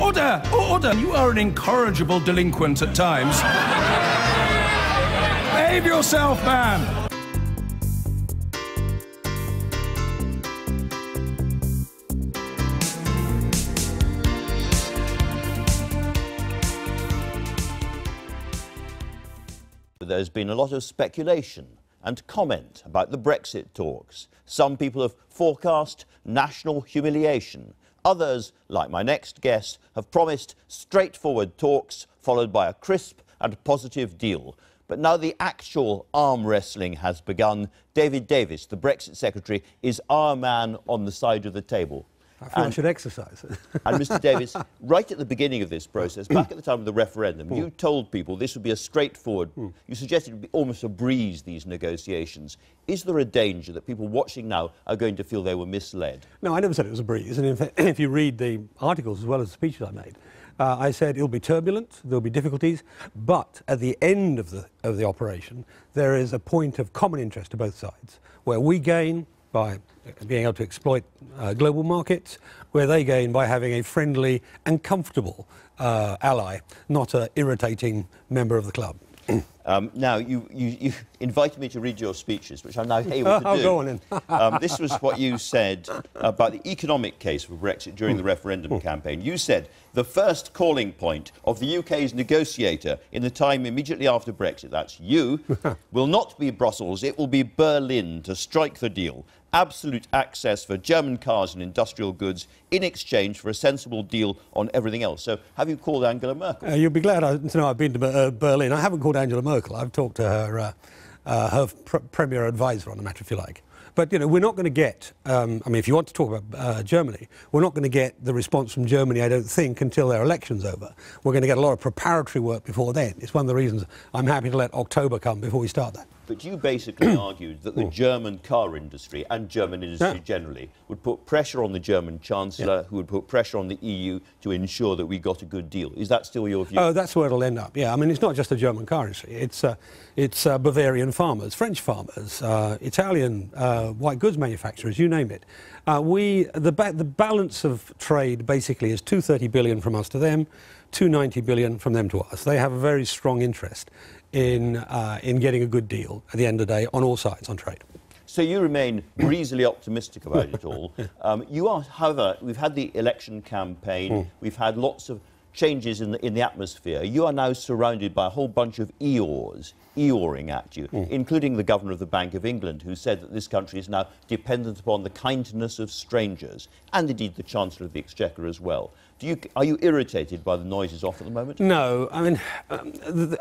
Order! Order! You are an incorrigible delinquent at times. Behave yourself, man! There's been a lot of speculation and comment about the Brexit talks. Some people have forecast national humiliation. Others, like my next guest, have promised straightforward talks followed by a crisp and positive deal. But now the actual arm wrestling has begun. David Davis, the Brexit Secretary, is our man on the side of the table. I feel I should exercise. And Mr. Davis, right at the beginning of this process, back at the time of the referendum, you told people this would be a straightforward, you suggested it would be almost a breeze, these negotiations. Is there a danger that people watching now are going to feel they were misled? No, I never said it was a breeze. And in fact, if you read the articles as well as the speeches I made, I said it'll be turbulent, there'll be difficulties, but at the end of the operation, there is a point of common interest to both sides, where we gain by being able to exploit global markets, where they gain by having a friendly and comfortable ally, not an irritating member of the club. Now, you invited me to read your speeches, which I'm now able to do. Oh, go on in. This was what you said about the economic case for Brexit during the referendum campaign. You said the first calling point of the UK's negotiator in the time immediately after Brexit, that's you, will not be Brussels, it will be Berlin to strike the deal. Absolute access for German cars and industrial goods in exchange for a sensible deal on everything else. So have you called Angela Merkel? You'll be glad to know I've been to Berlin. I haven't called Angela Merkel. I've talked to her premier advisor on the matter, if you like. But, you know, we're not going to get, I mean, if you want to talk about Germany, we're not going to get the response from Germany, I don't think, until their election's over. We're going to get a lot of preparatory work before then. It's one of the reasons I'm happy to let October come before we start that. But you basically argued that the German car industry and German industry generally would put pressure on the German Chancellor, who would put pressure on the EU to ensure that we got a good deal. Is that still your view? Oh, that's where it'll end up, yeah. I mean, it's not just the German car industry. It's Bavarian farmers, French farmers, Italian white goods manufacturers, you name it. The balance of trade basically is 230 billion from us to them, 290 billion from them to us. They have a very strong interest in getting a good deal at the end of the day on all sides on trade. So you remain breezily optimistic about it all. You are, however, we've had the election campaign, we've had lots of changes in the atmosphere. You are now surrounded by a whole bunch of Eeyoring at you, including the Governor of the Bank of England, who said that this country is now dependent upon the kindness of strangers, and indeed the Chancellor of the Exchequer as well. Are you irritated by the noises off at the moment? No, I mean,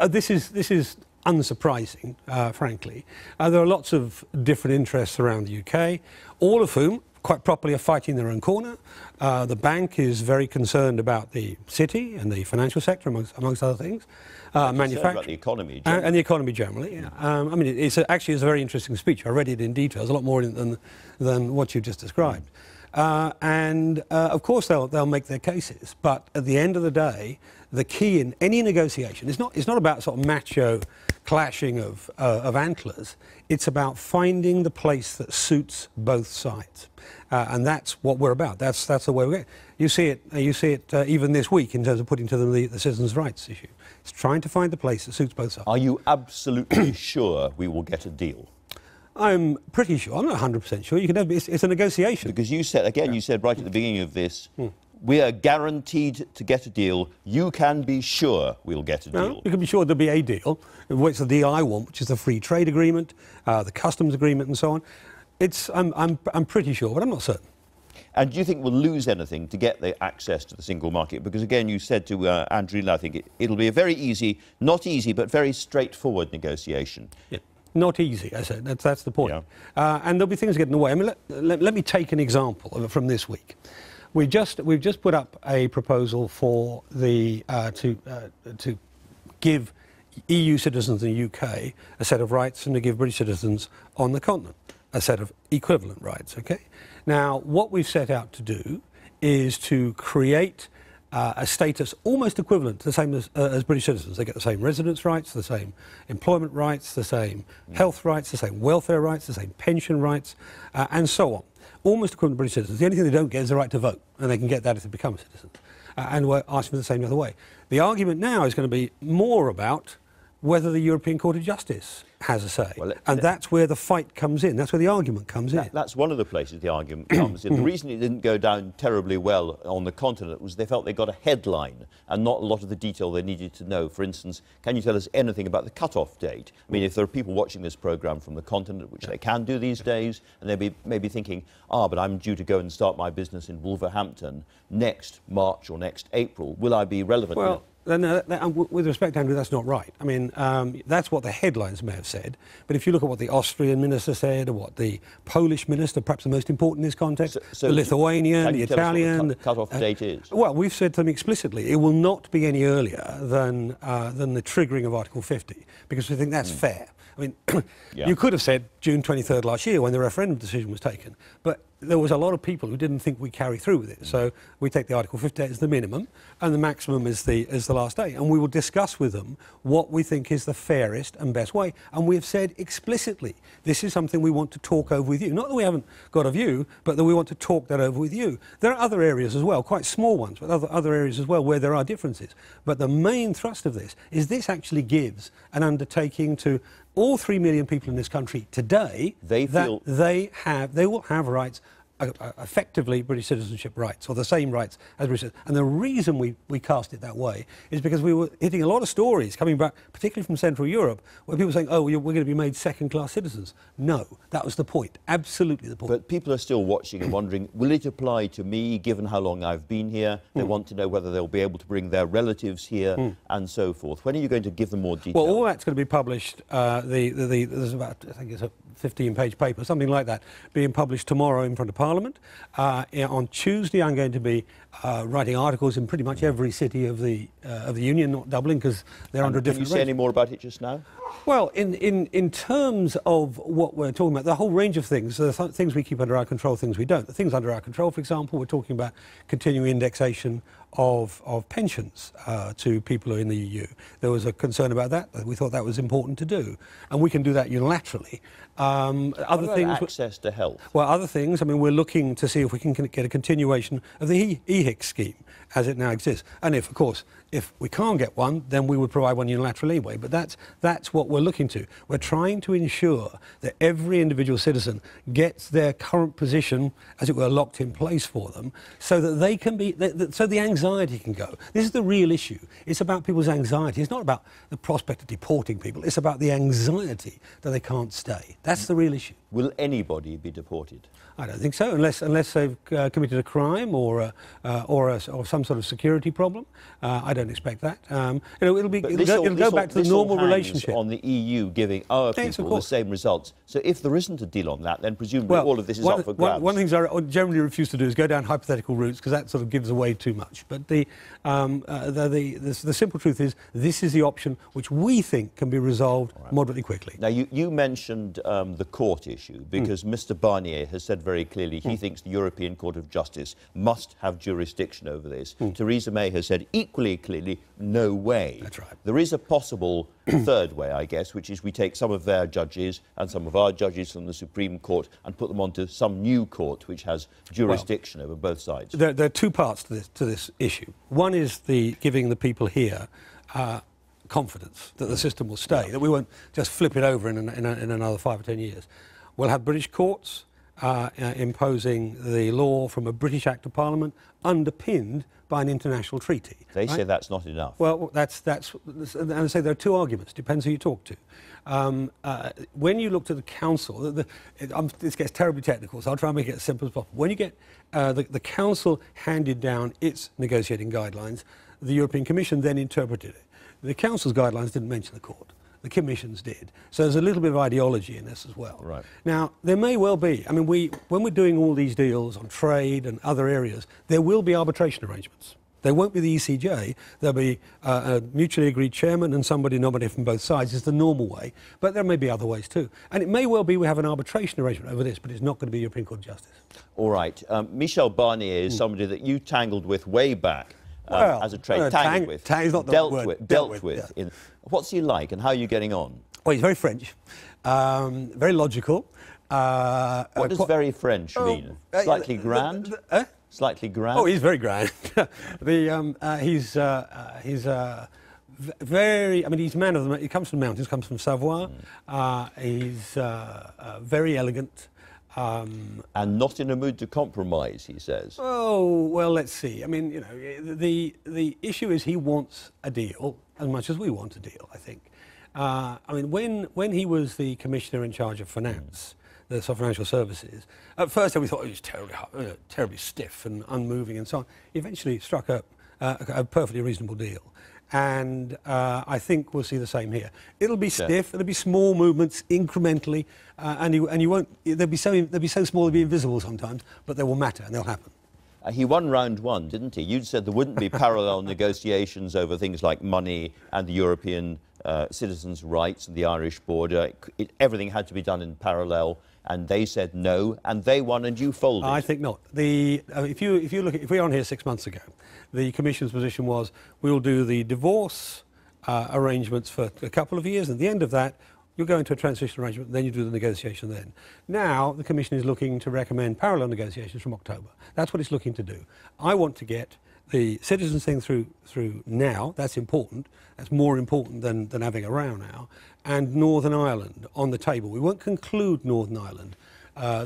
this is unsurprising, frankly. There are lots of different interests around the UK, all of whom quite properly are fighting their own corner. The bank is very concerned about the city and the financial sector, amongst other things. Manufacturing. About the economy generally. And the economy generally, yeah. I mean, actually it's a very interesting speech. I read it in detail. There's a lot more in it than what you just described. Of course they'll make their cases, but at the end of the day, the key in any negotiation it's not about sort of macho clashing of antlers. It's about finding the place that suits both sides, and that's what we're about. That's the way we're going. You see it even this week in terms of putting to them the citizens' rights issue. It's trying to find the place that suits both sides. Are you absolutely sure we will get a deal? I'm pretty sure. I'm not 100% sure. You can never. It's a negotiation. Because you said, again, you said right at the beginning of this, we are guaranteed to get a deal. You can be sure we'll get a deal. No, you can be sure there'll be a deal. It's the deal I want, which is the free trade agreement, the customs agreement, and so on. I'm pretty sure, but I'm not certain. And do you think we'll lose anything to get the access to the single market? Because, again, you said to Andrew, I think it'll be a very easy, not easy, but very straightforward negotiation. Yeah. Not easy, I said. That's the point. Yeah. And there'll be things getting in the way. I mean, let me take an example from this week. We've just put up a proposal for to give EU citizens in the UK a set of rights and to give British citizens on the continent a set of equivalent rights. Okay. Now, what we've set out to do is to create a status almost equivalent to the same as British citizens. They get the same residence rights, the same employment rights, the same health rights, the same welfare rights, the same pension rights, and so on. Almost equivalent to British citizens. The only thing they don't get is the right to vote, and they can get that if they become citizens. and we're asking for the same the other way. The argument now is going to be more about whether the European Court of Justice has a say. Well, and that's where the fight comes in. That's where the argument comes in. That's one of the places the argument comes in. The reason it didn't go down terribly well on the continent was they felt they got a headline and not a lot of the detail they needed to know. For instance, can you tell us anything about the cut-off date? I mean, if there are people watching this programme from the continent, which they can do these days, and they'll be maybe thinking, but I'm due to go and start my business in Wolverhampton next March or next April. Will I be relevant? Well, with respect, Andrew, that's not right. I mean, that's what the headlines may have said. But if you look at what the Austrian minister said, or what the Polish minister, perhaps the most important in this context, the Lithuanian, the Italian... the cut-off date is? Well, we've said to them explicitly, it will not be any earlier than the triggering of Article 50, because we think that's fair. I mean, you could have said June 23rd last year when the referendum decision was taken, but there was a lot of people who didn't think we'd carry through with it. So we take the Article 50 as the minimum, and the maximum is the last day. And we will discuss with them what we think is the fairest and best way. And we have said explicitly, this is something we want to talk over with you. Not that we haven't got a view, but that we want to talk that over with you. There are other areas as well, quite small ones, but other areas as well where there are differences. But the main thrust of this is this actually gives an undertaking to all 3 million people in this country today they will have rights, effectively British citizenship rights, or the same rights as British. And the reason we cast it that way is because we were hitting a lot of stories coming back, particularly from Central Europe, where people were saying, we're going to be made second-class citizens. No, that was the point, absolutely the point. But people are still watching and wondering, will it apply to me, given how long I've been here? They want to know whether they'll be able to bring their relatives here, and so forth. When are you going to give them more detail? Well, all that's going to be published, there's about, I think it's a 15-page paper, something like that, being published tomorrow in front of Parliament. On Tuesday, I'm going to be writing articles in pretty much every city of the Union, not Dublin, because they're under a different. Can you say any more about it just now? Well, in terms of what we're talking about, the whole range of things, the things we keep under our control, things we don't. The things under our control, for example, we're talking about continuing indexation of pensions to people who are in the EU. There was a concern about that. We thought that was important to do, and we can do that unilaterally. Other things, access to health. Well, other things. I mean, we're looking to see if we can get a continuation of the EHIC scheme as it now exists. And if, of course, if we can't get one, then we would provide one unilaterally anyway. But that's what we're looking to. We're trying to ensure that every individual citizen gets their current position, as it were, locked in place for them, so that they can be, so the anxiety can go. This is the real issue. It's about people's anxiety. It's not about the prospect of deporting people. It's about the anxiety that they can't stay. That's the real issue. Will anybody be deported? I don't think so, unless they've committed a crime or some sort of security problem. I don't expect that. It'll go back to the normal relationship. On the EU giving our people the same results. So if there isn't a deal on that, then presumably all of this is up for grabs. One of the things I generally refuse to do is go down hypothetical routes, because that sort of gives away too much. But the simple truth is this is the option which we think can be resolved moderately quickly. Now you mentioned the court issue, because Mr. Barnier has said very clearly he thinks the European Court of Justice must have jurisdiction over this. Theresa May has said equally clearly, no way. That's right. There is a possible third way, I guess, which is we take some of their judges and some of our judges from the Supreme Court and put them onto some new court which has jurisdiction over both sides. There are two parts to this issue. One is giving the people here confidence that the system will stay, that we won't just flip it over in another 5 or 10 years. We'll have British courts imposing the law from a British Act of Parliament underpinned by an international treaty. They say that's not enough. Well, and I say there are two arguments, depends who you talk to. When you look to the Council, this gets terribly technical, so I'll try and make it as simple as possible. When you get the Council handed down its negotiating guidelines, the European Commission then interpreted it. The Council's guidelines didn't mention the court. The Commission's did. So there's a little bit of ideology in this as well. Right. Now, there may well be, I mean, when we're doing all these deals on trade and other areas, there will be arbitration arrangements. They won't be the ECJ. There'll be a mutually agreed chairman and somebody nominated from both sides is the normal way. But there may be other ways too. And it may well be we have an arbitration arrangement over this, but it's not going to be European Court of Justice. All right. Michel Barnier is somebody that you tangled with way back. As a trade, tangled with, dealt with. Yeah. What's he like, and how are you getting on? Well, he's very French, very logical. What does very French mean? Slightly grand? Slightly grand? Oh, he's very grand. He's very, I mean, he's a man of the, he comes from the mountains, comes from Savoie. He's very elegant. And not in a mood to compromise, he says. Oh, well, let's see. I mean, you know, the issue is he wants a deal as much as we want a deal, I think. I mean, when he was the commissioner in charge of finance, the financial services, at first we thought he was terribly stiff and unmoving and so on. He eventually struck a perfectly reasonable deal. And I think we'll see the same here. It'll be stiff. It'll be small movements incrementally, and you won't. They'll be so small they'll be invisible sometimes, but they will matter and they'll happen. He won round one, didn't he? You said there wouldn't be parallel negotiations over things like money and the European citizens' rights and the Irish border. Everything had to be done in parallel, and they said no, and they won, and you folded. I think not. If we were on here 6 months ago, the Commission's position was we'll do the divorce arrangements for a couple of years, and at the end of that, you'll go into a transition arrangement, then you do the negotiation then. Now, the Commission is looking to recommend parallel negotiations from October. That's what it's looking to do. I want to get the citizens thing through now. That's important. That's more important than having a row now. And Northern Ireland on the table. We won't conclude Northern Ireland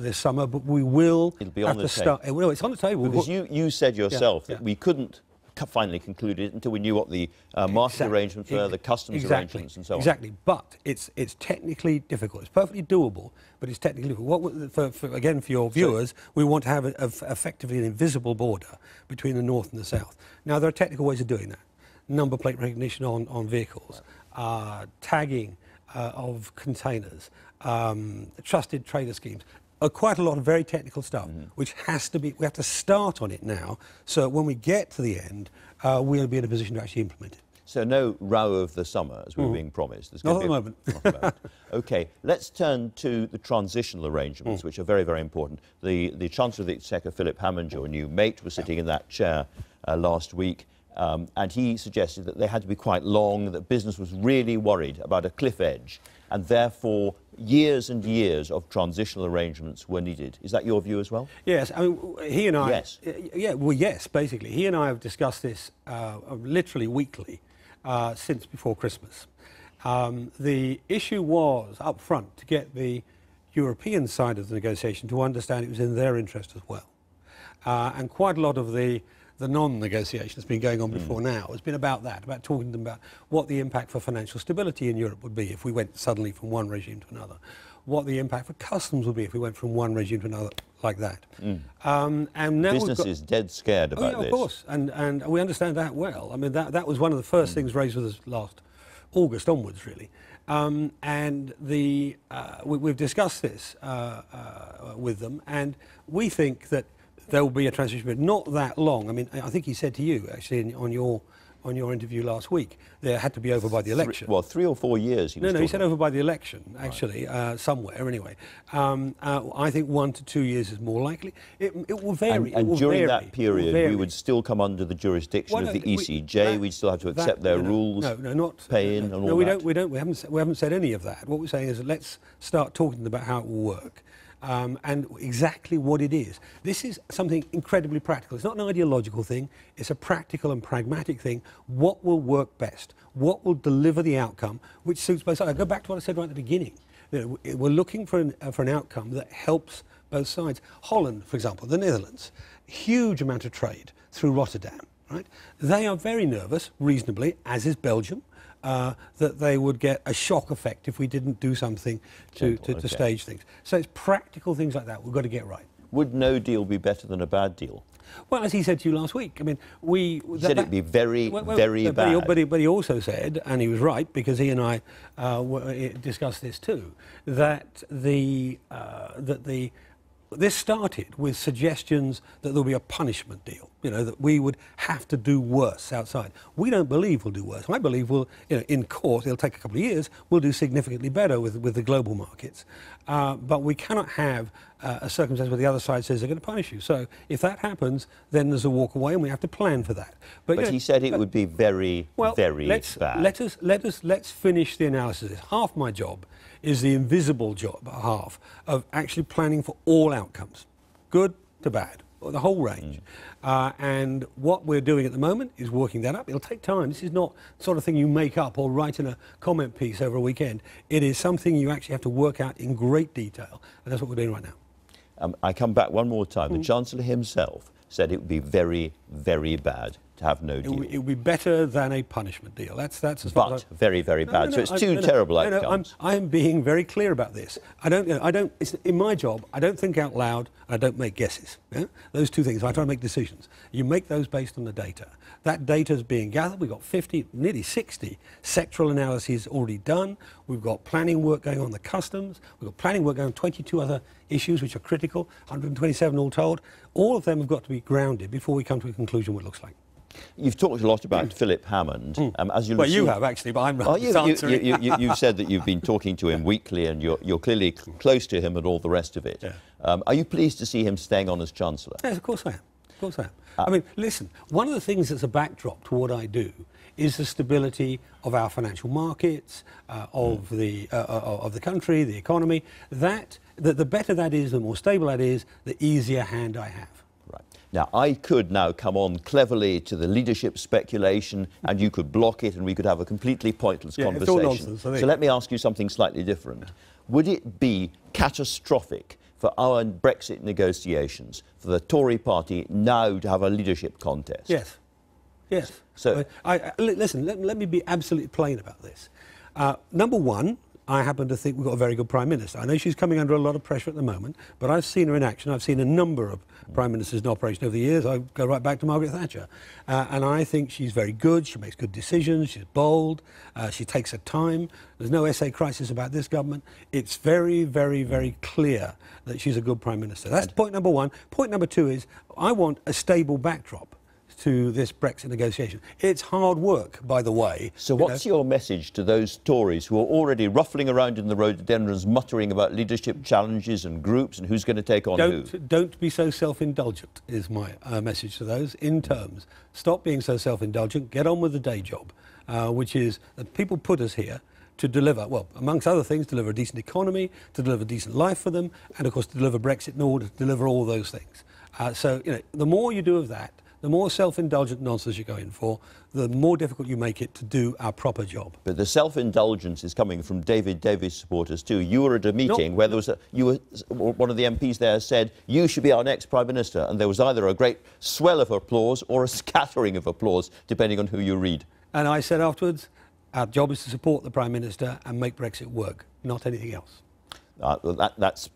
this summer, but we will. It'll be on the table. Well, it's on the table. Because you said yourself that we couldn't finally conclude it until we knew what the market arrangements were, the customs arrangements and so on. Exactly, but it's technically difficult. It's perfectly doable, but it's technically difficult. Again, for your viewers, we want to have effectively an invisible border between the north and the south. Now, there are technical ways of doing that. Number plate recognition on vehicles, tagging of containers, trusted trader schemes. Quite a lot of very technical stuff, which has to be, we have to start on it now, so when we get to the end, we'll be in a position to actually implement it. So no row of the summer, as we were being promised. Not at the moment. Not at the moment. OK, let's turn to the transitional arrangements, which are very, very important. The Chancellor of the Exchequer, Philip Hammond, your new mate, was sitting in that chair last week, and he suggested that they had to be quite long, that business was really worried about a cliff edge, and therefore years and years of transitional arrangements were needed. Is that your view as well? Yes, I mean, he and I... Yes. Yes, basically. He and I have discussed this literally weekly since before Christmas. The issue was, up front, to get the European side of the negotiation to understand it was in their interest as well. And quite a lot of the non-negotiation that's been going on before now has been about that, about talking to them about what the impact for financial stability in Europe would be if we went suddenly from one regime to another, what the impact for customs would be if we went from one regime to another like that. And now business is dead scared about this. Of course, and we understand that well. I mean, that was one of the first things raised with us last August onwards, really. And we've discussed this with them, and we think that there will be a transition period, not that long. I mean, I think he said to you, actually, on your interview last week, there had to be over by the election. 3 or 4 years. He said over by the election, actually, somewhere, anyway. I think 1 to 2 years is more likely. It will vary. And during that period, we would still come under the jurisdiction of the ECJ. We'd still have to accept their rules, pay in, and all that. We haven't said any of that. What we're saying is, let's start talking about how it will work. And exactly what it is. This is something incredibly practical. It's not an ideological thing. It's a practical and pragmatic thing. What will work best? What will deliver the outcome which suits both sides? I go back to what I said right at the beginning. You know, we're looking for an outcome that helps both sides. Holland, for example, the Netherlands, huge amount of trade through Rotterdam. Right? They are very nervous, reasonably, as is Belgium. That they would get a shock effect if we didn't do something to stage things. So it's practical things like that we've got to get right. Would no deal be better than a bad deal? Well, as he said to you last week, I mean, he said it'd be very, very bad. But he also said, and he was right, because he and I discussed this too, that this started with suggestions that there'll be a punishment deal, you know, that we would have to do worse outside. We don't believe we'll do worse. I believe we'll, in court, it'll take a couple of years, we'll do significantly better with the global markets. But we cannot have a circumstance where the other side says they're going to punish you. So if that happens, then there's a walk away, and we have to plan for that. But he said it would be very, very bad. Let's finish the analysis. Half my job is the invisible job, half, of actually planning for all outcomes, good to bad. the whole range. And what we're doing at the moment is working that up. It'll take time. This is not the sort of thing you make up or write in a comment piece over a weekend. It is something you actually have to work out in great detail, and that's what we're doing right now. I come back one more time. The Chancellor himself said it would be very, very bad to have no deal. It would be better than a punishment deal. That's as far as very, very bad. So it's two terrible outcomes. I'm being very clear about this. It's in my job, I don't think out loud, and I don't make guesses. Yeah? Those two things, I try to make decisions. You make those based on the data. That data is being gathered. We've got 50, nearly 60 sectoral analyses already done. We've got planning work going on the customs. We've got planning work going on 22 other issues which are critical, 127 all told. All of them have got to be grounded before we come to a conclusion what it looks like. You've talked a lot about Philip Hammond. As you'll you have, actually, but I'm not answering. You've said that you've been talking to him weekly and you're clearly close to him and all the rest of it. Yeah. Are you pleased to see him staying on as Chancellor? Yes, of course I am. Of course I am. I mean, listen, one of the things that's a backdrop to what I do is the stability of our financial markets, of the country, the economy. The better that is, the more stable that is, the easier hand I have. Right. Now, I could now come on cleverly to the leadership speculation and you could block it and we could have a completely pointless conversation. It's all nonsense, I think. So let me ask you something slightly different. Would it be catastrophic for our Brexit negotiations, for the Tory party now to have a leadership contest? Yes. Yes. So, listen, let me be absolutely plain about this. Number one, I happen to think we've got a very good Prime Minister. I know she's coming under a lot of pressure at the moment, but I've seen her in action. I've seen a number of Prime Ministers in operation over the years. I go right back to Margaret Thatcher. And I think she's very good. She makes good decisions. She's bold. She takes her time. There's no essay crisis about this government. It's very, very, very clear that she's a good Prime Minister. That's point number one. Point number two is I want a stable backdrop to this Brexit negotiation. It's hard work, by the way. So what's your message to those Tories who are already ruffling around in the rhododendrons, muttering about leadership challenges and groups and who's going to take on who? Don't be so self-indulgent, is my message to those, in terms. Stop being so self-indulgent, get on with the day job, which is that people put us here to deliver, well, amongst other things, deliver a decent economy, to deliver a decent life for them, and of course to deliver Brexit in order to deliver all those things. So, the more you do of that, the more self-indulgent nonsense you go in for, the more difficult you make it to do our proper job. But the self-indulgence is coming from David Davis supporters too. You were at a meeting where there was one of the MPs there said, you should be our next Prime Minister, and there was either a great swell of applause or a scattering of applause, depending on who you read. And I said afterwards, our job is to support the Prime Minister and make Brexit work, not anything else. That's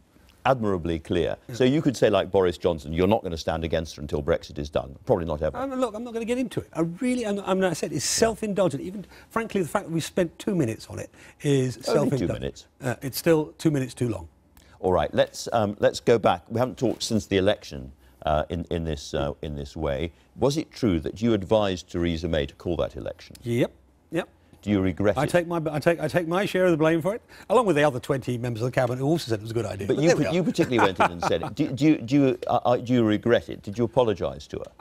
admirably clear. Yeah. So you could say, like Boris Johnson, you're not going to stand against her until Brexit is done. Probably not ever. Look, I'm not going to get into it. I said it's self-indulgent. Even, frankly, the fact that we spent 2 minutes on it is self-indulgent. Only 2 minutes. It's still 2 minutes too long. All right, let's go back. We haven't talked since the election in this way. Was it true that you advised Theresa May to call that election? Yep. Do you regret it? I take my share of the blame for it, along with the other 20 members of the cabinet who also said it was a good idea. But you particularly went in and said it. Do you regret it? Did you apologise to her?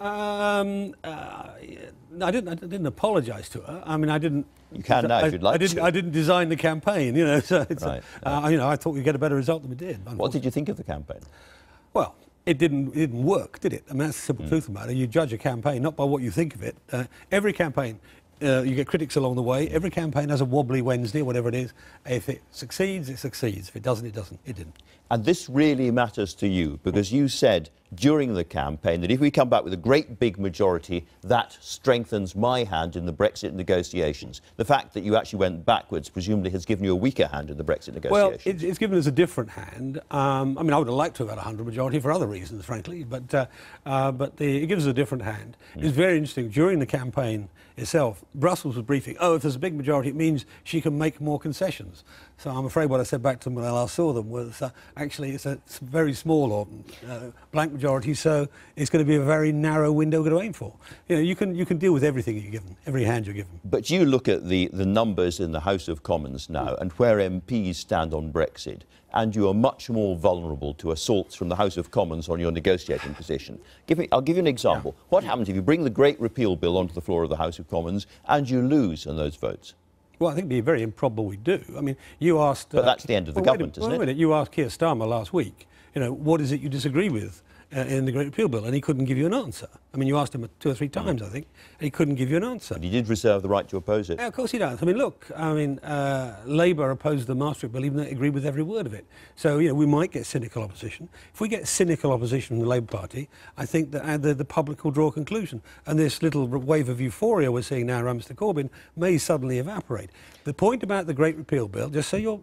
I didn't apologise to her. I mean, I didn't. You can now if you'd like to. I didn't design the campaign, So it's right. I thought we'd get a better result than we did. What did you think of the campaign? Well, it didn't work, did it? I mean, that's the simple truth about it. You judge a campaign not by what you think of it. Every campaign. You get critics along the way. Every campaign has a wobbly Wednesday, or whatever it is. If it succeeds, it succeeds. If it doesn't, it doesn't. It didn't. And this really matters to you, because you said during the campaign that if we come back with a great big majority, that strengthens my hand in the Brexit negotiations. The fact that you actually went backwards presumably has given you a weaker hand in the Brexit negotiations. Well, it's given us a different hand. I mean, I would have liked to have had a 100 majority for other reasons, frankly, but it gives us a different hand. It's very interesting. During the campaign itself, Brussels was briefing, if there's a big majority, it means she can make more concessions. So I'm afraid what I said back to them when I last saw them was actually it's a very small or blank majority, so it's going to be a very narrow window to aim for. You can deal with everything you're given, every hand you're given. But you look at the numbers in the House of Commons now and where MPs stand on Brexit, and you are much more vulnerable to assaults from the House of Commons on your negotiating position. I'll give you an example. Yeah. What happens if you bring the Great Repeal Bill onto the floor of the House of Commons and you lose on those votes? Well, I think it'd be very improbable we do. I mean, you asked... But that's the end of the government, isn't it? You asked Keir Starmer last week, what is it you disagree with in the Great Repeal Bill, and he couldn't give you an answer. I mean, you asked him 2 or 3 times, I think, and he couldn't give you an answer. But he did reserve the right to oppose it. Yeah, of course he does. I mean, look, Labour opposed the Maastricht Bill, even though they agreed with every word of it. So, you know, we might get cynical opposition. If we get cynical opposition from the Labour Party, I think that the public will draw a conclusion. And this little wave of euphoria we're seeing now around Mr Corbyn may suddenly evaporate. The point about the Great Repeal Bill, just so your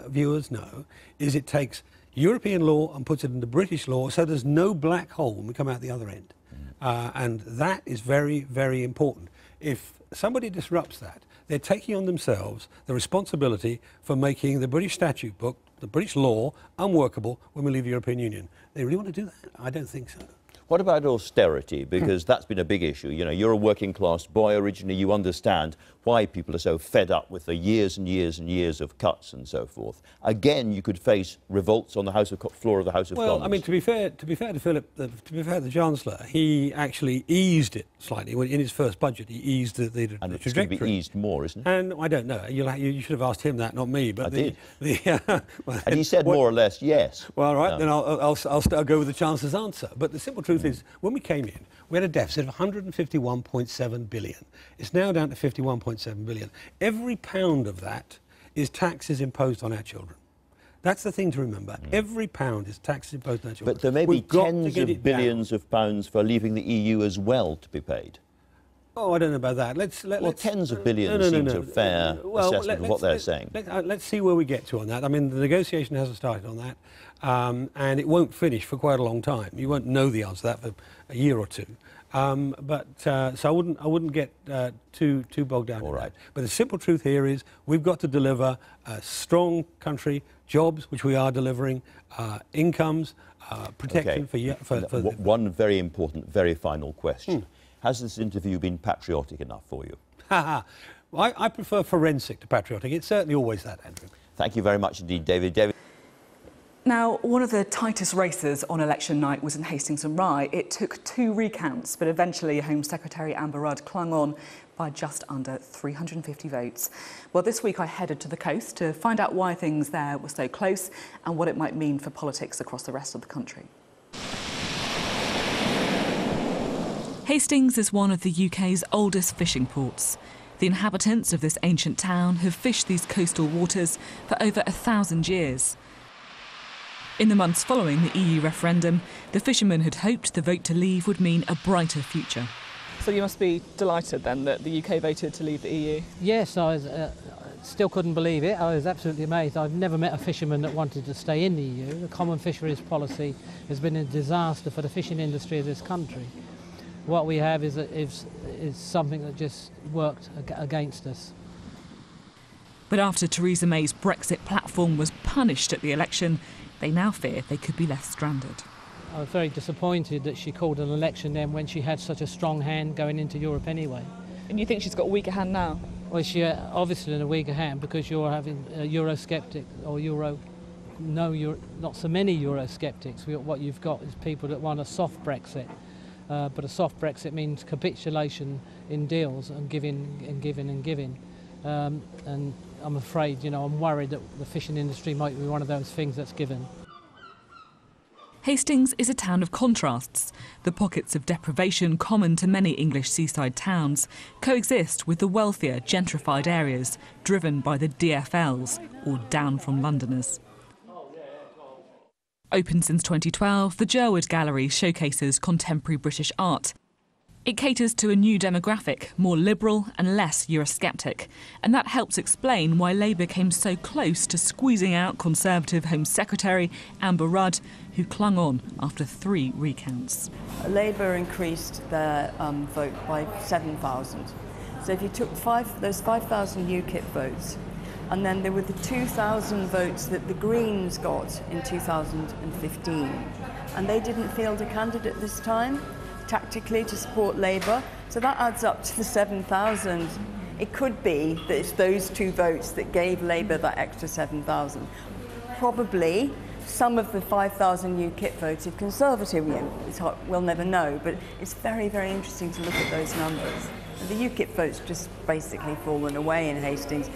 viewers know, is it takes European law and puts it into British law, so there's no black hole when we come out the other end. And that is very, very important. If somebody disrupts that, they're taking on themselves the responsibility for making the British statute book, the British law, unworkable when we leave the European Union. They really want to do that? I don't think so. What about austerity? Because that's been a big issue. You know, you're a working class boy originally. You understand why people are so fed up with the years and years and years of cuts and so forth. Again, you could face revolts on the floor of the House of Commons. Well, I mean, to be fair to Philip, to be fair to the Chancellor, he actually eased it slightly. In his first budget, he eased the trajectory. And it's going to be eased more, isn't it? And I don't know. You should have asked him that, not me. But I did. And he said more or less yes. Well, right, then I'll go with the Chancellor's answer. But the simple truth is, when we came in, we had a deficit of 151.7 billion. It's now down to 51.7 billion. Every pound of that is taxes imposed on our children. That's the thing to remember. Every pound is taxes imposed on our children. But there may be tens of billions of pounds for leaving the EU as well to be paid. Oh, I don't know about that. Well, tens of billions seems a fair assessment of what they're saying. Let's see where we get to on that. I mean, the negotiation hasn't started on that, and it won't finish for quite a long time. You won't know the answer to that for a year or two. So I wouldn't get too bogged down in that. But the simple truth here is we've got to deliver a strong country, jobs, which we are delivering, incomes, protection for one very important, very final question. Has this interview been patriotic enough for you? I prefer forensic to patriotic. It's certainly always that, Andrew. Thank you very much indeed, David. Now, one of the tightest races on election night was in Hastings and Rye. It took 2 recounts, but eventually Home Secretary Amber Rudd clung on by just under 350 votes. Well, this week I headed to the coast to find out why things there were so close and what it might mean for politics across the rest of the country. Hastings is one of the UK's oldest fishing ports. The inhabitants of this ancient town have fished these coastal waters for over 1,000 years. In the months following the EU referendum, the fishermen had hoped the vote to leave would mean a brighter future. So you must be delighted then that the UK voted to leave the EU? Yes, I was, still couldn't believe it. I was absolutely amazed. I've never met a fisherman that wanted to stay in the EU. The common fisheries policy has been a disaster for the fishing industry of this country. What we have is something that just worked against us. But after Theresa May's Brexit platform was punished at the election, they now fear they could be left stranded. I was very disappointed that she called an election then when she had such a strong hand going into Europe anyway. And you think she's got a weaker hand now? Well, she obviously in a weaker hand because you're having a Eurosceptic or not so many Eurosceptics. What you've got is people that want a soft Brexit. But a soft Brexit means capitulation in deals and giving and giving and giving. And I'm afraid, I'm worried that the fishing industry might be one of those things that's given. Hastings is a town of contrasts. The pockets of deprivation common to many English seaside towns coexist with the wealthier, gentrified areas driven by the DFLs, or down from Londoners. Open since 2012, the Jerwood Gallery showcases contemporary British art. It caters to a new demographic, more liberal and less Eurosceptic, and that helps explain why Labour came so close to squeezing out Conservative Home Secretary Amber Rudd, who clung on after 3 recounts. Labour increased their vote by 7,000. So if you took those 5,000 UKIP votes, and then there were the 2,000 votes that the Greens got in 2015. And they didn't field a candidate this time, tactically, to support Labour. So that adds up to the 7,000. It could be that it's those 2 votes that gave Labour that extra 7,000. Probably some of the 5,000 UKIP voted Conservative. We'll never know, but it's very, very interesting to look at those numbers. The UKIP votes just basically fallen away in Hastings.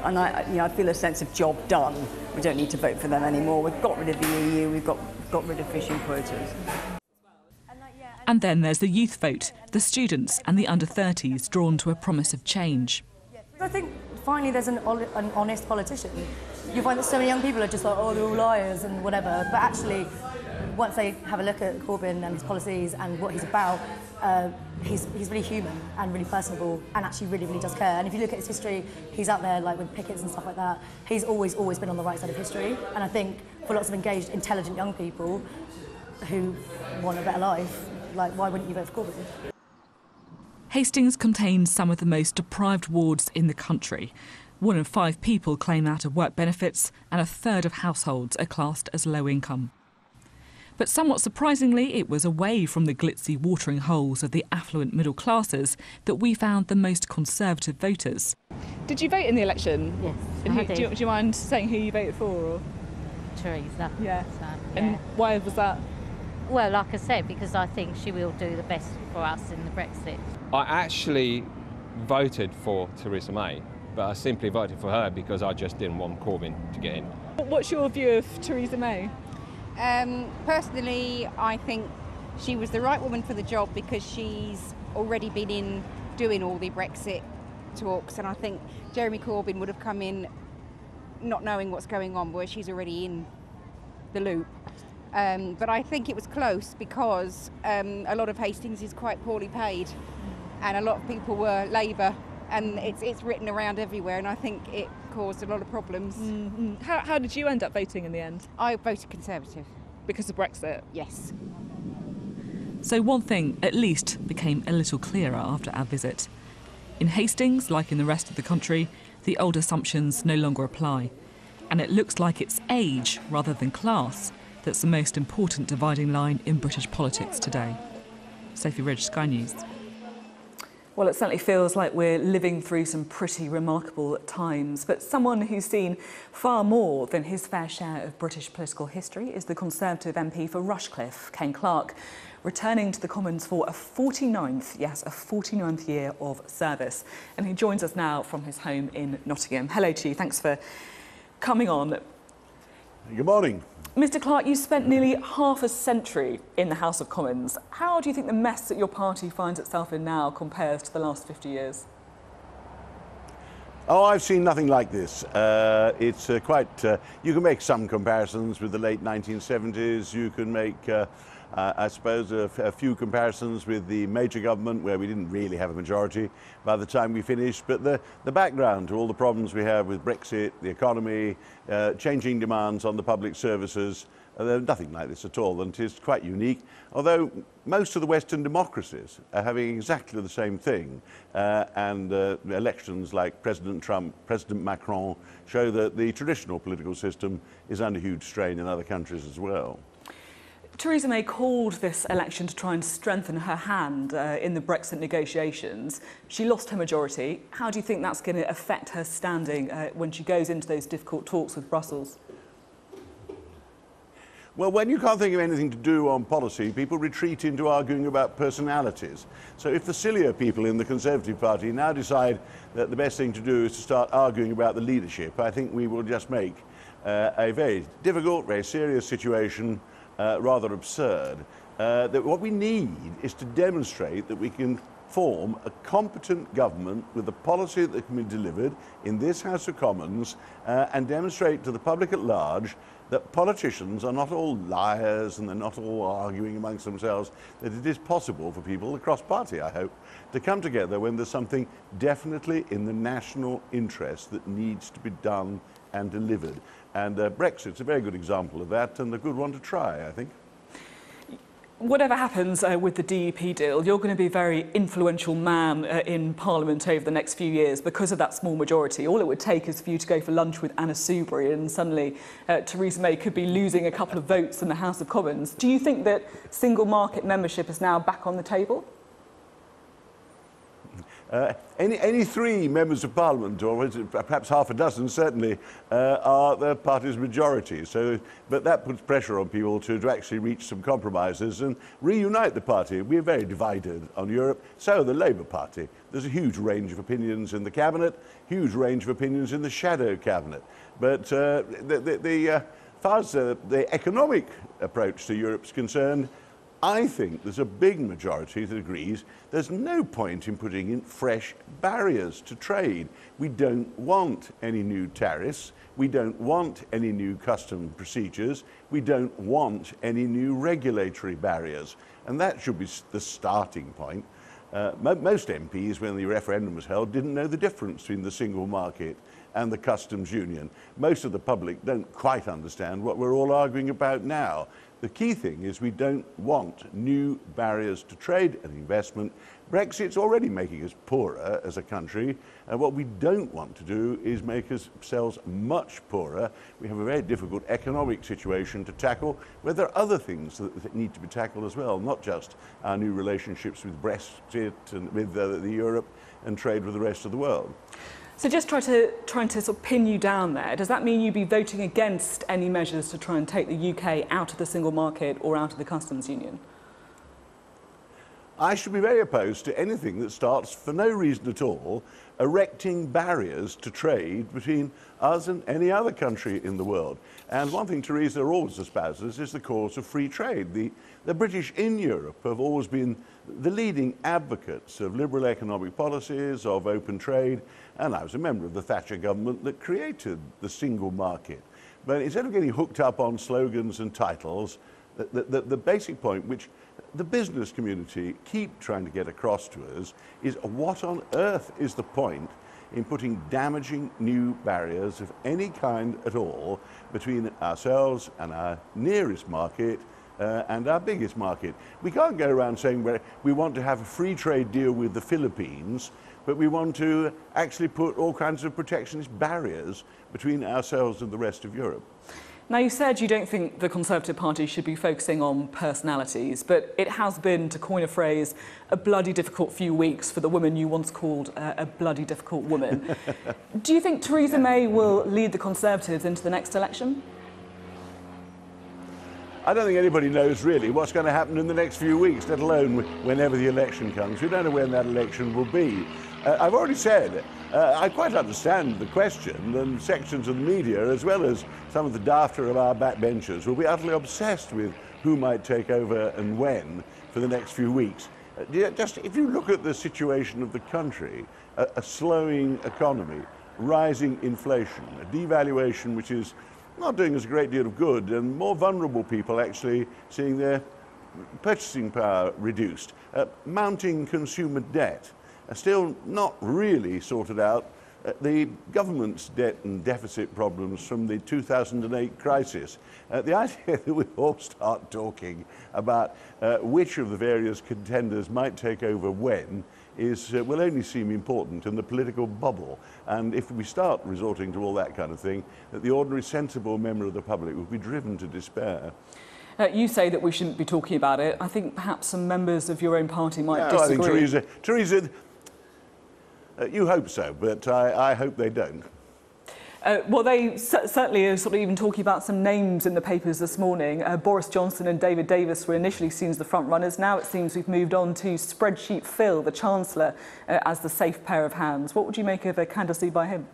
And I feel a sense of job done. We don't need to vote for them anymore. We've got rid of the EU, we've got rid of fishing quotas. And then there's the youth vote, the students and the under-30s drawn to a promise of change. I think finally there's an honest politician. You find that so many young people are just like, oh, they're all liars and whatever, but actually, once they have a look at Corbyn and his policies and what he's about, he's really human and really personable and actually really, really does care. And if you look at his history, he's out there like with pickets and stuff like that. He's always been on the right side of history. And I think for lots of engaged, intelligent young people who want a better life, like, why wouldn't you vote for Corbyn? Hastings contains some of the most deprived wards in the country. 1 in 5 people claim out-of-work benefits and a third of households are classed as low income. But somewhat surprisingly, it was away from the glitzy watering holes of the affluent middle classes that we found the most conservative voters. Did you vote in the election? Yes, And I did. do you mind saying who you voted for? Or? Theresa. Yeah. So, And why was that? well, like I said, because I think she will do the best for us in the Brexit. I actually voted for Theresa May, but I simply voted for her because I just didn't want Corbyn to get in. What's your view of Theresa May? Personally, I think she was the right woman for the job because she's already been in doing all the Brexit talks, and I think Jeremy Corbyn would have come in not knowing what's going on, where she's already in the loop. But I think it was close because a lot of Hastings is quite poorly paid, and a lot of people were Labour, and it's written around everywhere, and I think it caused a lot of problems. Mm-hmm. How did you end up voting in the end? I voted Conservative. Because of Brexit? Yes. So one thing, at least, became a little clearer after our visit. In Hastings, like in the rest of the country, the old assumptions no longer apply. And it looks like it's age, rather than class, that's the most important dividing line in British politics today. Sophy Ridge, Sky News. Well, it certainly feels like we're living through some pretty remarkable times, but someone who's seen far more than his fair share of British political history is the Conservative MP for Rushcliffe, Ken Clarke, returning to the Commons for a 49th year of service. And he joins us now from his home in Nottingham. Hello to you, thanks for coming on. Good morning. Mr Clarke, you spent nearly half a century in the House of Commons. How do you think the mess that your party finds itself in now compares to the last 50 years? Oh, I've seen nothing like this. It's quite... you can make some comparisons with the late 1970s. You can make, I suppose, a few comparisons with the major government where we didn't really have a majority by the time we finished. But the background to all the problems we have with Brexit, the economy, changing demands on the public services, there's nothing like this at all, and it is quite unique. Although most of the Western democracies are having exactly the same thing, and elections like President Trump, President Macron show that the traditional political system is under huge strain in other countries as well. Theresa May called this election to try and strengthen her hand in the Brexit negotiations. She lost her majority. How do you think that's going to affect her standing when she goes into those difficult talks with Brussels? Well, when you can't think of anything to do on policy, people retreat into arguing about personalities. So if the sillier people in the Conservative Party now decide that the best thing to do is to start arguing about the leadership, I think we will just make a very difficult, very serious situation rather absurd. That what we need is to demonstrate that we can form a competent government with a policy that can be delivered in this House of Commons and demonstrate to the public at large that politicians are not all liars and they're not all arguing amongst themselves, that it is possible for people across party, I hope, to come together when there's something definitely in the national interest that needs to be done and delivered. And Brexit's a very good example of that, and a good one to try, I think. Whatever happens with the DUP deal, you're going to be a very influential man in Parliament over the next few years because of that small majority. All it would take is for you to go for lunch with Anna Soubry and suddenly Theresa May could be losing a couple of votes in the House of Commons. Do you think that single market membership is now back on the table? Any 3 members of Parliament, or perhaps half a dozen certainly, are the party's majority. So, but that puts pressure on people to actually reach some compromises and reunite the party. We're very divided on Europe, so the Labour Party. There's a huge range of opinions in the cabinet, huge range of opinions in the shadow cabinet. But as far as the economic approach to Europe's concerned, I think there's a big majority that agrees there's no point in putting in fresh barriers to trade. We don't want any new tariffs. We don't want any new custom procedures. We don't want any new regulatory barriers. And that should be the starting point. Most MPs, when the referendum was held, didn't know the difference between the single market and the customs union. Most of the public don't quite understand what we're all arguing about now. The key thing is we don't want new barriers to trade and investment. Brexit's already making us poorer as a country, and what we don't want to do is make ourselves much poorer. We have a very difficult economic situation to tackle, where there are other things that need to be tackled as well, not just our new relationships with Brexit and with Europe and trade with the rest of the world. So just trying to sort of pin you down there, does that mean you'd be voting against any measures to try and take the UK out of the single market or out of the customs union? I should be very opposed to anything that starts, for no reason at all, erecting barriers to trade between us and any other country in the world. And one thing Theresa always espouses is the cause of free trade. The British in Europe have always been the leading advocates of liberal economic policies, of open trade, and I was a member of the Thatcher government that created the single market. But instead of getting hooked up on slogans and titles, the basic point which the business community keep trying to get across to us is what on earth is the point in putting damaging new barriers of any kind at all between ourselves and our nearest market and our biggest market. We can't go around saying we want to have a free trade deal with the Philippines, but we want to actually put all kinds of protectionist barriers between ourselves and the rest of Europe. Now, you said you don't think the Conservative Party should be focusing on personalities, but it has been, to coin a phrase, a bloody difficult few weeks for the woman you once called a bloody difficult woman. Do you think Theresa May will lead the Conservatives into the next election? I don't think anybody knows really what's going to happen in the next few weeks, let alone whenever the election comes. We don't know when that election will be. I've already said I quite understand the question, and sections of the media, as well as some of the dafter of our backbenchers, will be utterly obsessed with who might take over and when for the next few weeks. Just if you look at the situation of the country, a slowing economy, rising inflation, a devaluation which is not doing us a great deal of good, and more vulnerable people actually seeing their purchasing power reduced, mounting consumer debt, still not really sorted out, the government's debt and deficit problems from the 2008 crisis. The idea that we all start talking about which of the various contenders might take over when will only seem important in the political bubble. And if we start resorting to all that kind of thing, that the ordinary sensible member of the public will be driven to despair. You say that we shouldn't be talking about it. I think perhaps some members of your own party might disagree. I think Theresa, you hope so, but I hope they don't. Well, they certainly are sort of even talking about some names in the papers this morning. Boris Johnson and David Davis were initially seen as the front runners. Now it seems we've moved on to Spreadsheet Phil, the Chancellor, as the safe pair of hands. What would you make of a candidacy by him?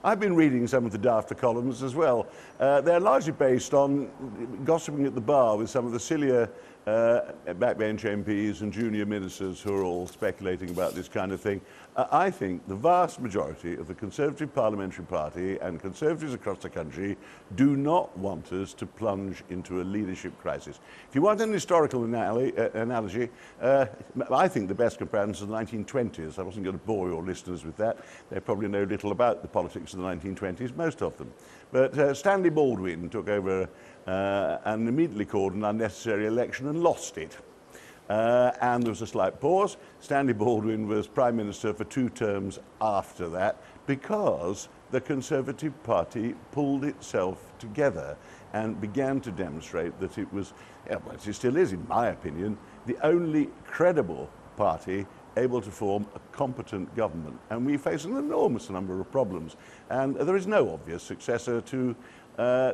I've been reading some of the dafter columns as well. They're largely based on gossiping at the bar with some of the sillier backbench MPs and junior ministers who are all speculating about this kind of thing. I think the vast majority of the Conservative Parliamentary Party and Conservatives across the country do not want us to plunge into a leadership crisis. If you want an historical analogy, I think the best comparison is the 1920s. I wasn't going to bore your listeners with that. They probably know little about the politics of the 1920s, most of them. But Stanley Baldwin took over and immediately called an unnecessary election and lost it. And there was a slight pause. Stanley Baldwin was Prime Minister for 2 terms after that because the Conservative Party pulled itself together and began to demonstrate that it was, well, it still is, in my opinion, the only credible party able to form a competent government. And we face an enormous number of problems. And there is no obvious successor to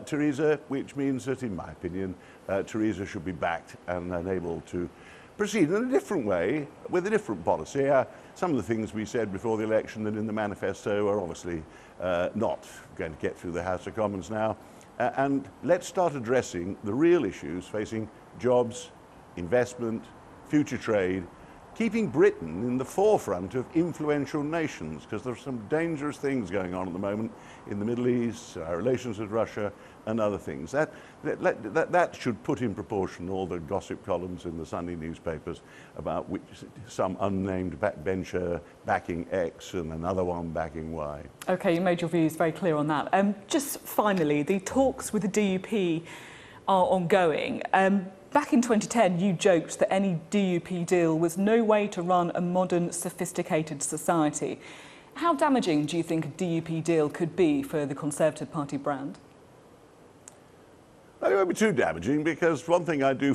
Theresa, which means that, in my opinion, Theresa should be backed and able to proceed in a different way, with a different policy. Some of the things we said before the election and in the manifesto are obviously not going to get through the House of Commons now. And let's start addressing the real issues facing jobs, investment, future trade, keeping Britain in the forefront of influential nations, because there are some dangerous things going on at the moment in the Middle East, our relations with Russia and other things. That should put in proportion all the gossip columns in the Sunday newspapers about which some unnamed backbencher backing X and another one backing Y. OK, you made your views very clear on that. Just finally, the talks with the DUP are ongoing. Back in 2010, you joked that any DUP deal was no way to run a modern, sophisticated society. How damaging do you think a DUP deal could be for the Conservative Party brand? It won't be too damaging, because one thing two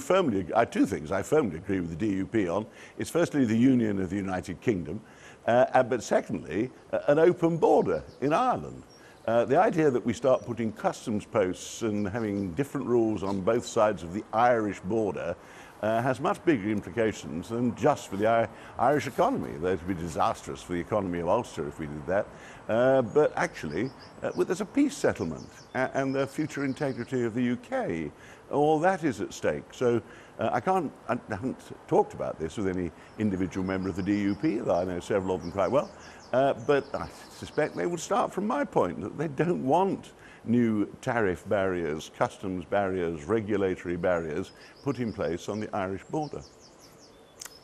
things I firmly agree with the DUP on is firstly the union of the United Kingdom, but secondly an open border in Ireland. The idea that we start putting customs posts and having different rules on both sides of the Irish border has much bigger implications than just for the Irish economy. That would be disastrous for the economy of Ulster if we did that. But actually, there's a peace settlement and the future integrity of the UK. All that is at stake. So I haven't talked about this with any individual member of the DUP, though I know several of them quite well. But I suspect they would start from my point, that they don't want new tariff barriers, customs barriers, regulatory barriers put in place on the Irish border.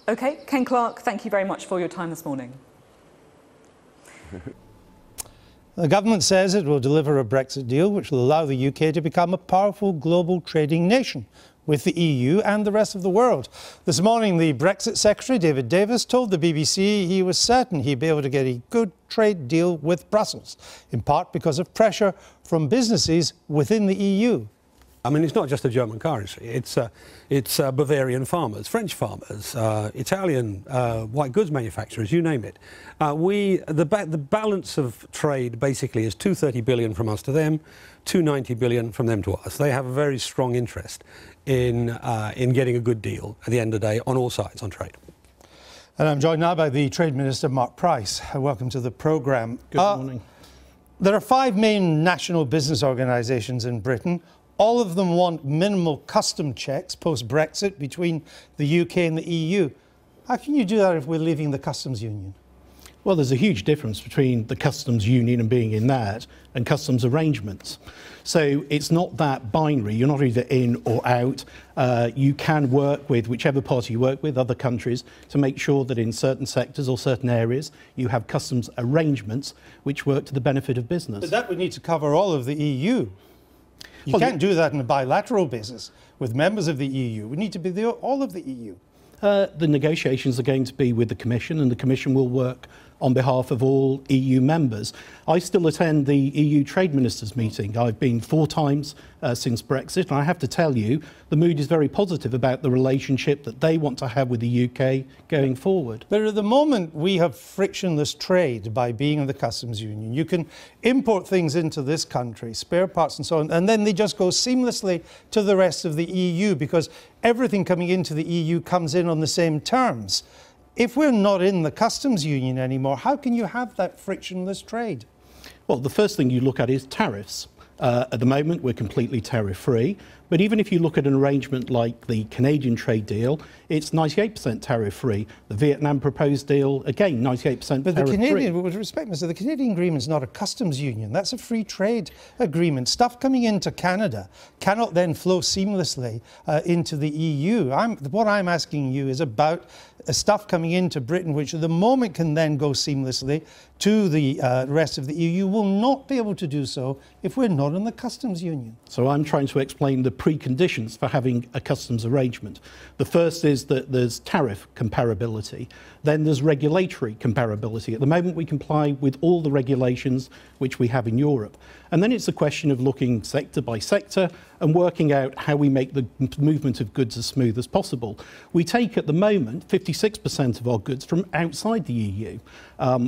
OK, Ken Clarke, thank you very much for your time this morning. The government says it will deliver a Brexit deal which will allow the UK to become a powerful global trading nation with the EU and the rest of the world. This morning, the Brexit Secretary, David Davis, told the BBC he was certain he'd be able to get a good trade deal with Brussels, in part because of pressure from businesses within the EU. I mean, it's not just a German currency. It's Bavarian farmers, French farmers, Italian white goods manufacturers, you name it. The balance of trade basically is 230 billion from us to them, 290 billion from them to us. They have a very strong interest in getting a good deal at the end of the day on all sides on trade. And I'm joined now by the Trade Minister, Mark Price. Welcome to the programme. Good morning. There are 5 main national business organisations in Britain. All of them want minimal custom checks post-Brexit between the UK and the EU. How can you do that if we're leaving the customs union? Well, there's a huge difference between the customs union and being in that and customs arrangements. So it's not that binary. You're not either in or out. You can work with whichever party you work with, other countries, to make sure that in certain sectors or certain areas you have customs arrangements which work to the benefit of business. But that would need to cover all of the EU. You can't do that on a bilateral basis with members of the EU. We need to be all of the EU. The negotiations are going to be with the Commission, and the Commission will work on behalf of all EU members. I still attend the EU Trade Ministers meeting. I've been 4 times since Brexit, and I have to tell you, the mood is very positive about the relationship that they want to have with the UK going forward. But at the moment, we have frictionless trade by being in the customs union. You can import things into this country, spare parts and so on, and then they just go seamlessly to the rest of the EU because everything coming into the EU comes in on the same terms. If we're not in the customs union anymore, how can you have that frictionless trade? Well, the first thing you look at is tariffs. At the moment, we're completely tariff-free. But even if you look at an arrangement like the Canadian trade deal, it's 98% tariff-free. The Vietnam proposed deal, again, 98% tariff-free. But the Canadian, with respect, Mr. the Canadian agreement is not a customs union. That's a free trade agreement. Stuff coming into Canada cannot then flow seamlessly into the EU. What I'm asking you is about stuff coming into Britain, which at the moment can then go seamlessly to the rest of the EU. You will not be able to do so if we're not in the customs union. So I'm trying to explain the preconditions for having a customs arrangement. The first is that there's tariff comparability. Then there's regulatory comparability. At the moment, we comply with all the regulations which we have in Europe. And then it's a question of looking sector by sector and working out how we make the movement of goods as smooth as possible. We take, at the moment, 56% of our goods from outside the EU.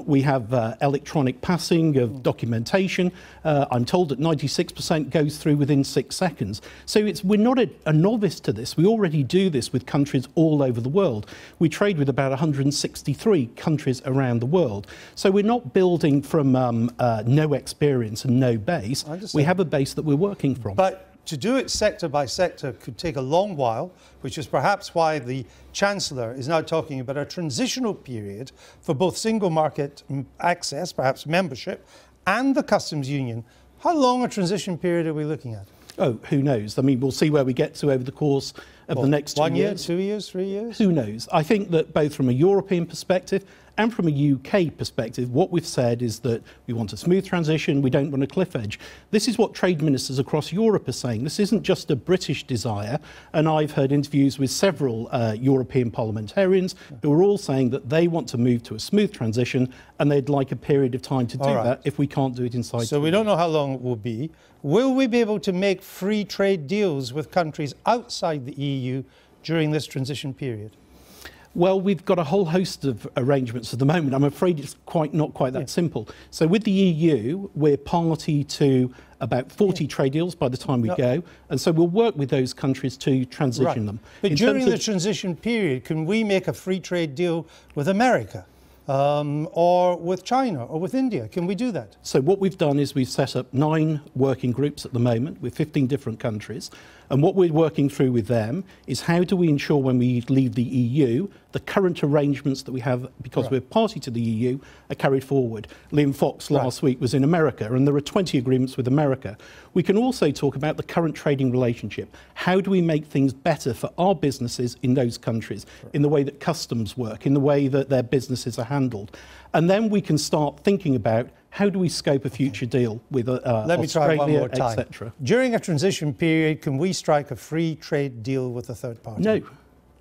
We have electronic passing of documentation. I'm told that 96% goes through within 6 seconds. So we're not a novice to this. We already do this with countries all over the world. We trade with about 163 countries around the world. So we're not building from no experience and no base. We have a base that we're working from. But to do it sector by sector could take a long while, which is perhaps why the Chancellor is now talking about a transitional period for both single market access, perhaps membership, and the customs union. How long a transition period are we looking at? Oh, who knows? I mean, we'll see where we get to over the course of the next 2 years. 1 year, 2 years, 3 years? Who knows? I think that both from a European perspective and from a UK perspective, what we've said is that we want a smooth transition, we don't want a cliff edge. This is what trade ministers across Europe are saying. This isn't just a British desire, and I've heard interviews with several European parliamentarians who are all saying that they want to move to a smooth transition and they'd like a period of time to do that if we can't do it inside. So we don't know how long it will be. Will we be able to make free trade deals with countries outside the EU during this transition period? Well, we've got a whole host of arrangements at the moment. I'm afraid it's not quite that simple. So with the EU, we're party to about 40 trade deals by the time we go, and so we'll work with those countries to transition them. But during the transition period, can we make a free trade deal with America? Or with China or with India? Can we do that? So what we've done is we've set up 9 working groups at the moment with 15 different countries. And what we're working through with them is how do we ensure when we leave the EU, the current arrangements that we have, because we're party to the EU, are carried forward. Liam Fox last week was in America, and there are 20 agreements with America. We can also talk about the current trading relationship. How do we make things better for our businesses in those countries, in the way that customs work, in the way that their businesses are handled? And then we can start thinking about how do we scope a future deal with Let me try one more time. etc. During a transition period, can we strike a free trade deal with a third party? No.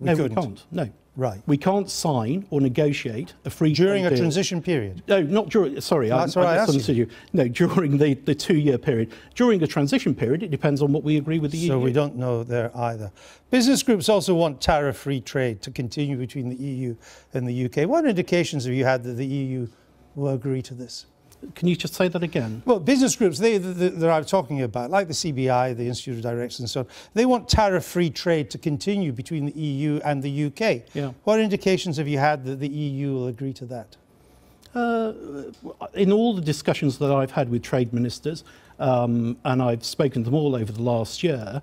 We can't. No. Right. We can't sign or negotiate a free during trade a deal. transition period? No, not during. Sorry, that's what I asked you. No, during the 2-year period. During a transition period, it depends on what we agree with the EU. So we don't know there either. Business groups also want tariff-free trade to continue between the EU and the UK. What indications have you had that the EU will agree to this? Can you just say that again? Well, business groups that I'm talking about, like the CBI, the Institute of Directors and so on, they want tariff-free trade to continue between the EU and the UK. Yeah. What indications have you had that the EU will agree to that? In all the discussions that I've had with trade ministers, and I've spoken to them all over the last year,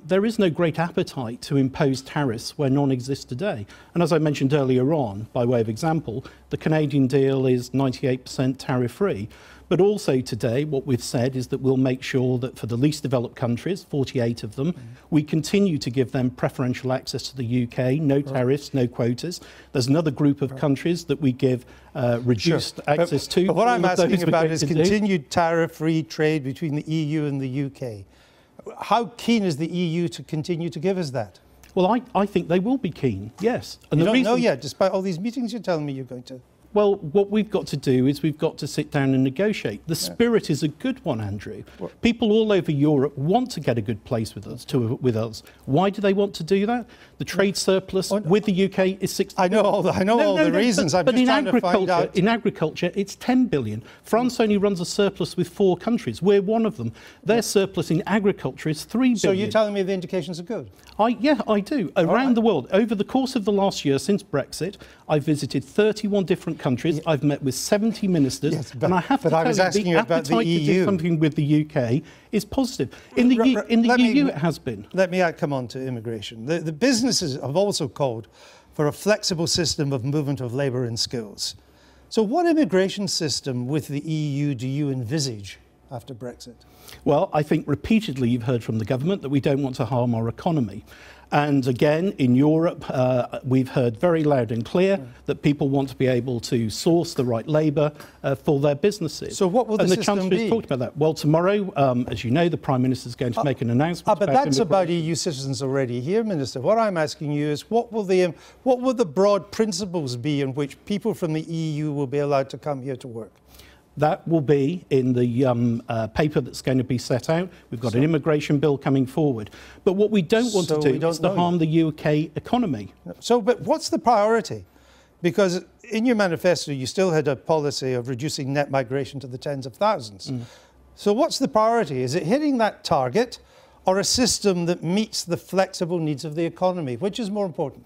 there is no great appetite to impose tariffs where none exist today. And as I mentioned earlier on, by way of example, the Canadian deal is 98% tariff-free. But also today, what we've said is that we'll make sure that for the least developed countries, 48 of them, we continue to give them preferential access to the UK, no tariffs, no quotas. There's another group of countries that we give reduced access to. But what I'm asking about is continued tariff-free trade between the EU and the UK. How keen is the EU to continue to give us that? Well, I think they will be keen, yes. And you don't know yet, despite all these meetings you're telling me you're going to. Well, what we've got to do is we've got to sit down and negotiate. The spirit is a good one, Andrew. People all over Europe want to get a good place with us. Why do they want to do that? The trade surplus with the UK is 60 billion. I know all the reasons. But in agriculture, it's 10 billion. France only runs a surplus with 4 countries. We're one of them. Their surplus in agriculture is 3 billion. So you're telling me the indications are good? Yeah, I do. Around the world, over the course of the last year since Brexit, I've visited 31 different countries. I've met with 70 ministers, and I have to tell you, the appetite to do something with the UK is positive. In the EU, it has been. Let me come on to immigration. The businesses have also called for a flexible system of movement of labour and skills. So what immigration system with the EU do you envisage after Brexit? Well, I think repeatedly you've heard from the government that we don't want to harm our economy. And again, in Europe, we've heard very loud and clear that people want to be able to source the right labour for their businesses. So what will the system be? And the Chancellor's talked about that. Well, tomorrow, as you know, the Prime Minister is going to make an announcement. But that's about EU citizens already here, Minister. What I'm asking you is what will the broad principles be in which people from the EU will be allowed to come here to work? That will be in the paper that's going to be set out. We've got an immigration bill coming forward. But what we don't want to do is to harm the UK economy. But what's the priority? Because in your manifesto, you still had a policy of reducing net migration to the tens of thousands. So what's the priority? Is it hitting that target or a system that meets the flexible needs of the economy? Which is more important?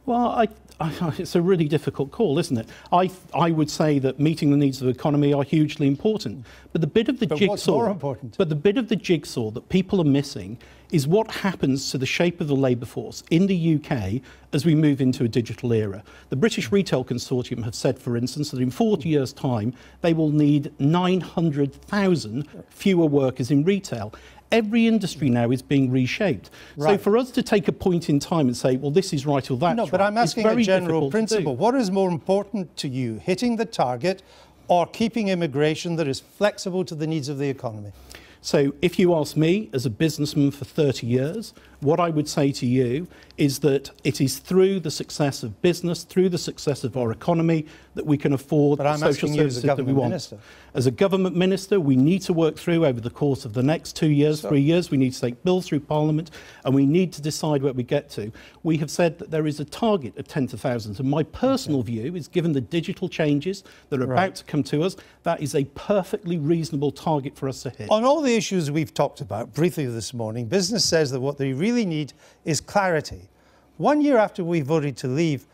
Well, it's a really difficult call, isn't it? I would say that meeting the needs of the economy are hugely important, but the bit of the jigsaw. What's more important? But the bit of the jigsaw that people are missing is what happens to the shape of the labour force in the UK as we move into a digital era. The British Retail Consortium have said, for instance, that in 40 years' time they will need 900,000 fewer workers in retail. Every industry now is being reshaped. Right. So for us to take a point in time and say, well, this is right or that's no, but right, I'm asking a general principle. What is more important to you, hitting the target or keeping immigration that is flexible to the needs of the economy? So if you ask me, as a businessman for 30 years, what I would say to you is that it is through the success of business, through the success of our economy, that we can afford the social services that we want. As a government minister, we need to work through over the course of the next 2 years, 3 years. We need to take bills through Parliament and we need to decide where we get to. We have said that there is a target of tens of thousands. And my personal view is, given the digital changes that are about to come to us, that is a perfectly reasonable target for us to hit. On all the issues we've talked about briefly this morning, business says that what they really need is clarity. 1 year after we voted to leave,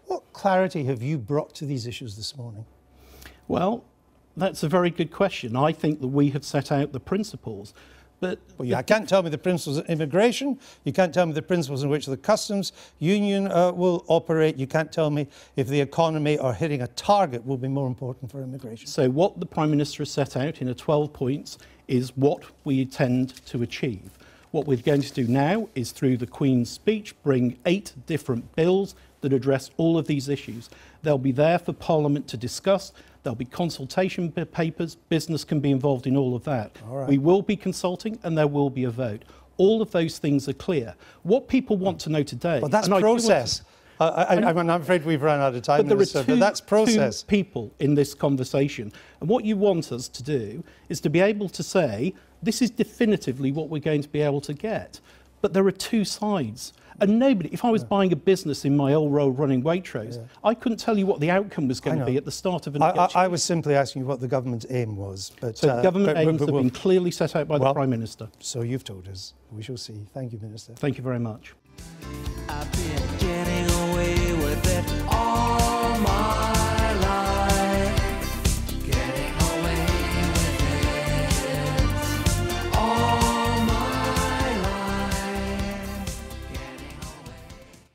what clarity have you brought to these issues this morning? Well, that's a very good question. I think that we have set out the principles. But well, you can't tell me the principles of immigration. You can't tell me the principles in which the customs union will operate. You can't tell me if the economy or hitting a target will be more important for immigration. So what the Prime Minister has set out in 12 points is what we intend to achieve. What we're going to do now is, through the Queen's speech, bring 8 different bills that address all of these issues. They'll be there for Parliament to discuss. There'll be consultation papers. Business can be involved in all of that. We will be consulting and there will be a vote. All of those things are clear. What people want to know today... But that's process. I'm afraid we've run out of time, Minister, but that's process. Two people in this conversation. And what you want us to do is to be able to say, this is definitively what we're going to be able to get. But there are two sides. And nobody, if I was buying a business in my old role running Waitrose, I couldn't tell you what the outcome was going to be at the start of a negotiation. I was simply asking you what the government's aim was. But, so government aims have been clearly set out by the Prime Minister. So you've told us. We shall see. Thank you, Minister. Thank you very much. I've been getting away with it.